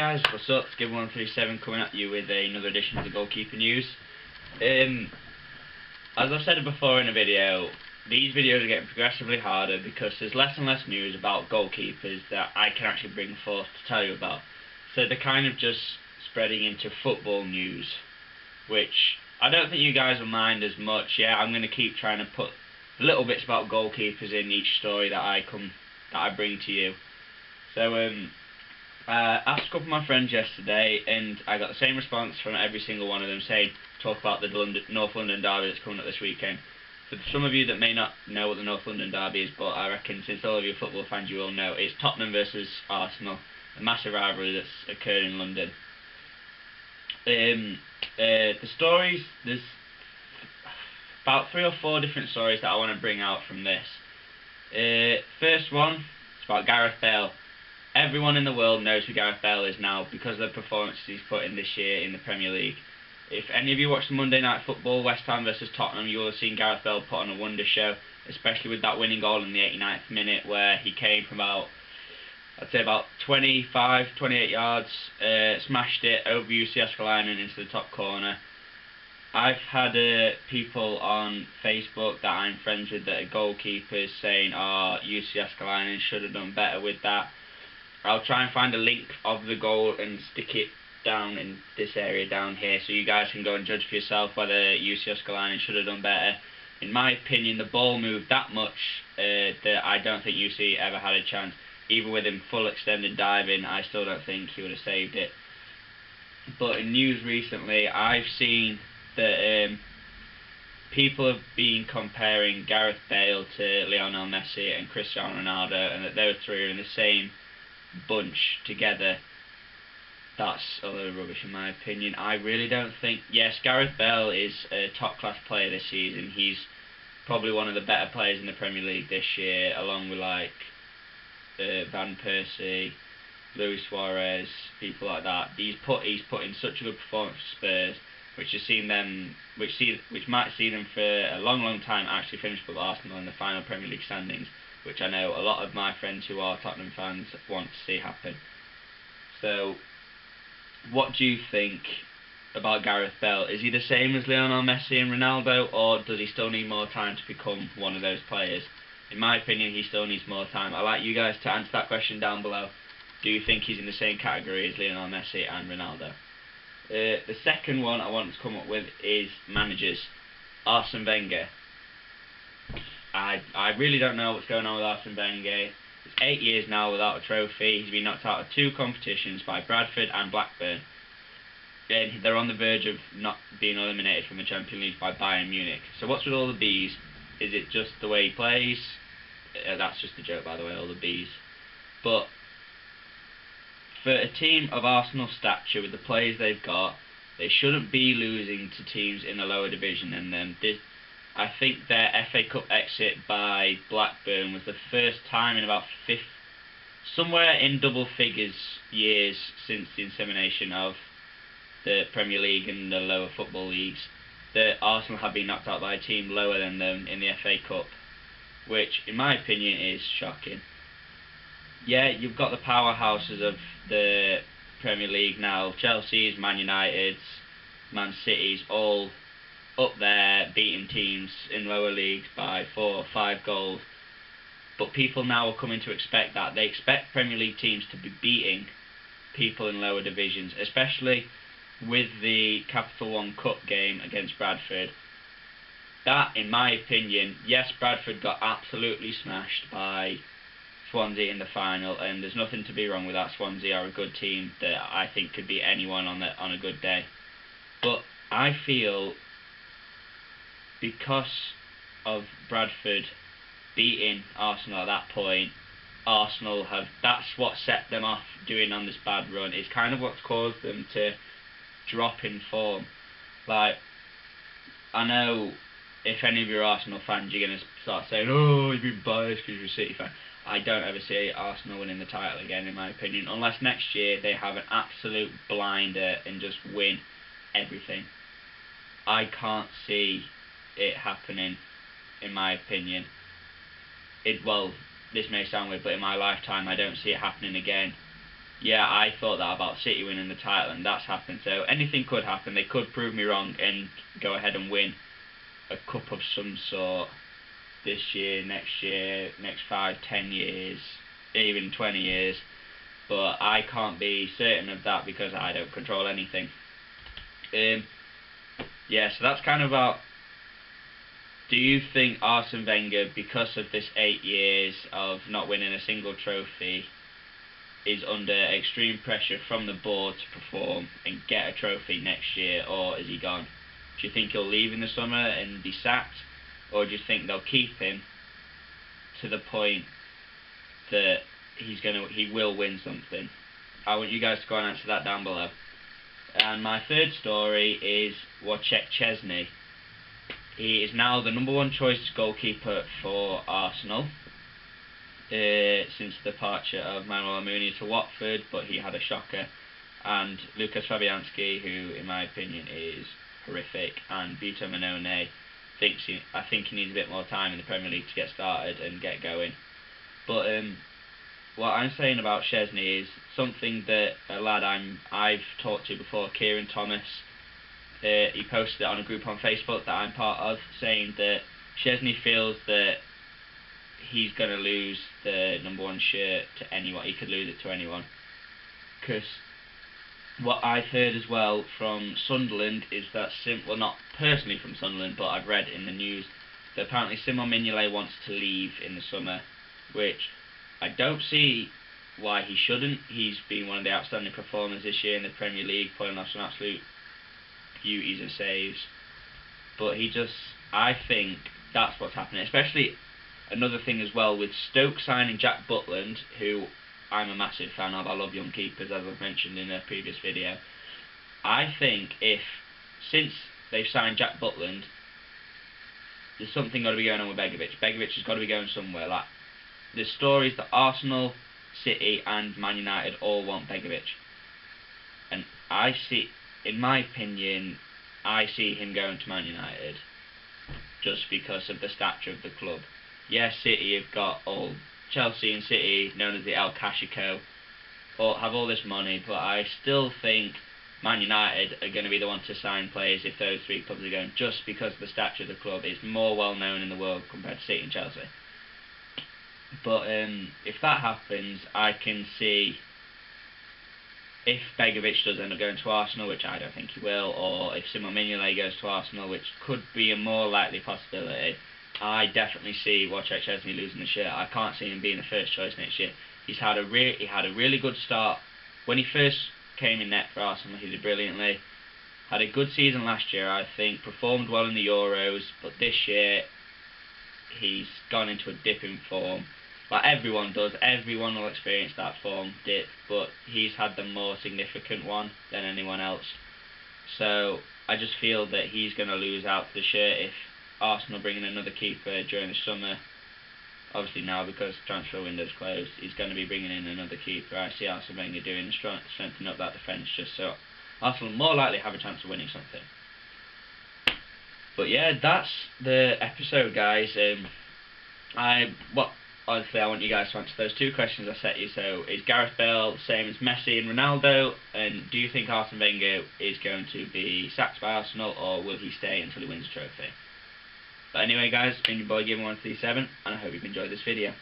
guys, what's up? It's Give137 coming at you with another edition of the Goalkeeper News. As I've said before in a video, these videos are getting progressively harder because there's less and less news about goalkeepers that I can actually bring forth to tell you about. So they're kind of just spreading into football news, which I don't think you guys will mind as much. Yeah, I'm going to keep trying to put little bits about goalkeepers in each story that I bring to you. So I asked a couple of my friends yesterday, and I got the same response from every single one of them saying, talk about the North London derby that's coming up this weekend. For some of you that may not know what the North London derby is, but I reckon since all of you are football fans you will know, it's Tottenham versus Arsenal, a massive rivalry that's occurred in London. The stories, there's about 3 or 4 different stories that I want to bring out from this. First one, it's about Gareth Bale. Everyone in the world knows who Gareth Bale is now because of the performances he's put in this year in the Premier League. If any of you watch the Monday Night Football, West Ham versus Tottenham, you will have seen Gareth Bale put on a wonder show, especially with that winning goal in the 89th minute where he came from I'd say about 25, 28 yards, smashed it over UCS line and into the top corner. I've had people on Facebook that I'm friends with that are goalkeepers saying, UCS Line should have done better with that. I'll try and find a link of the goal and stick it down in this area down here so you guys can go and judge for yourself whether UCS Line should have done better. In my opinion, the ball moved that much that I don't think UC ever had a chance. Even with him full extended diving, I still don't think he would have saved it. But in news recently, I've seen that people have been comparing Gareth Bale to Lionel Messi and Cristiano Ronaldo, and that those three are in the same bunch together. That's a load of rubbish in my opinion. I really don't think... Yes, Gareth Bale is a top-class player this season. He's probably one of the better players in the Premier League this year, along with like Van Persie, Luis Suarez, people like that. He's put in such a good performance for Spurs, which might see them for a long time actually finish above Arsenal in the final Premier League standings, which I know a lot of my friends who are Tottenham fans want to see happen. So, what do you think about Gareth Bale? Is he the same as Lionel Messi and Ronaldo, or does he still need more time to become one of those players? In my opinion, he still needs more time. I'd like you guys to answer that question down below. Do you think he's in the same category as Lionel Messi and Ronaldo? The second one I want to come up with is managers. Arsene Wenger. I really don't know what's going on with Arsene Wenger. It's 8 years now without a trophy. He's been knocked out of 2 competitions by Bradford and Blackburn. Then they're on the verge of not being eliminated from the Champions League by Bayern Munich. So what's with all the B's? Is it just the way he plays? That's just a joke, by the way, all the B's. But for a team of Arsenal stature with the players they've got, they shouldn't be losing to teams in the lower division. And then I think their FA Cup exit by Blackburn was the first time in about somewhere in double figures years since the insemination of the Premier League and the lower football leagues that Arsenal have been knocked out by a team lower than them in the FA Cup, which in my opinion is shocking. Yeah, you've got the powerhouses of the Premier League now, Chelsea's, Man United's, Man City's, all up there beating teams in lower leagues by 4 or 5 goals. But people now are coming to expect that. They expect Premier League teams to be beating people in lower divisions, especially with the Capital One Cup game against Bradford. That, in my opinion, yes, Bradford got absolutely smashed by Swansea in the final, and there's nothing to be wrong with that. Swansea are a good team that I think could beat anyone on a good day. But I feel because of Bradford beating Arsenal at that point, that's what set them off doing on this bad run. It's kind of what's caused them to drop in form. Like, I know if any of you are Arsenal fans, you're going to start saying, oh, you've been biased because you're a City fan. I don't ever see Arsenal winning the title again, in my opinion, unless next year they have an absolute blinder and just win everything. I can't see it happening, in my opinion. Well, this may sound weird, but in my lifetime I don't see it happening again. yeah, I thought that about City winning the title, and that's happened. So anything could happen. They could prove me wrong and go ahead and win a cup of some sort this year, next 5, 10 years, even 20 years. But I can't be certain of that because I don't control anything. Yeah, so that's kind of about. Do you think Arsene Wenger, because of this 8 years of not winning a single trophy, is under extreme pressure from the board to perform and get a trophy next year, or is he gone? Do you think he'll leave in the summer and be sacked, or do you think they'll keep him to the point that he will win something? I want you guys to go and answer that down below. And my third story is Wojciech Szczesny. He is now the #1 choice goalkeeper for Arsenal since the departure of Manuel Almunia to Watford, but he had a shocker. And Lucas Fabianski, who in my opinion is horrific, and Vito Manone I think he needs a bit more time in the Premier League to get started and get going. But what I'm saying about Szczesny is something that a lad I've talked to before, Kieran Thomas. He posted it on a group on Facebook that I'm part of, saying that Szczesny feels that he's going to lose the #1 shirt to anyone. He could lose it to anyone. Because what I've heard as well from Sunderland is that, well, not personally from Sunderland, but I've read in the news that apparently Simon Mignolet wants to leave in the summer, which I don't see why he shouldn't. He's been one of the outstanding performers this year in the Premier League, pulling off some absolute beauties and saves. But I think that's what's happening. Especially another thing as well with Stoke signing Jack Butland, who I'm a massive fan of. I love young keepers, as I've mentioned in a previous video. I think since they've signed Jack Butland, there's something got to be going on with Begovic. Begovic has got to be going somewhere. Like, there's stories that Arsenal, City and Man United all want Begovic. And in my opinion, I see him going to Man United just because of the stature of the club. Yes, City have got Chelsea and City, known as the El Clasico, have all this money, but I still think Man United are going to be the one to sign players if those three clubs are going, just because the stature of the club is more well known in the world compared to City and Chelsea. But if that happens, I can see, if Begovic does end up going to Arsenal, which I don't think he will, or if Simon Mignolet goes to Arsenal, which could be a more likely possibility, I definitely see Wojciech Szczesny losing the shirt. I can't see him being the first choice next year. He had a really good start when he first came in net for Arsenal. He did brilliantly. Had a good season last year, I think. Performed well in the Euros, but this year he's gone into a dip in form. Like everyone does, everyone will experience that form dip, but he's had the more significant one than anyone else. So I just feel that he's going to lose out the shirt if Arsenal bring in another keeper during the summer. Obviously now, because transfer window's closed, he's going to be bringing in another keeper. I see Arsene Wenger doing strengthening up that defence just so Arsenal more likely have a chance of winning something. But yeah, that's the episode, guys. Honestly, I want you guys to answer those two questions I set you. So, is Gareth Bale the same as Messi and Ronaldo? And do you think Arsene Wenger is going to be sacked by Arsenal, or will he stay until he wins a trophy? But anyway, guys, it's been your boy Gamer137, and I hope you've enjoyed this video.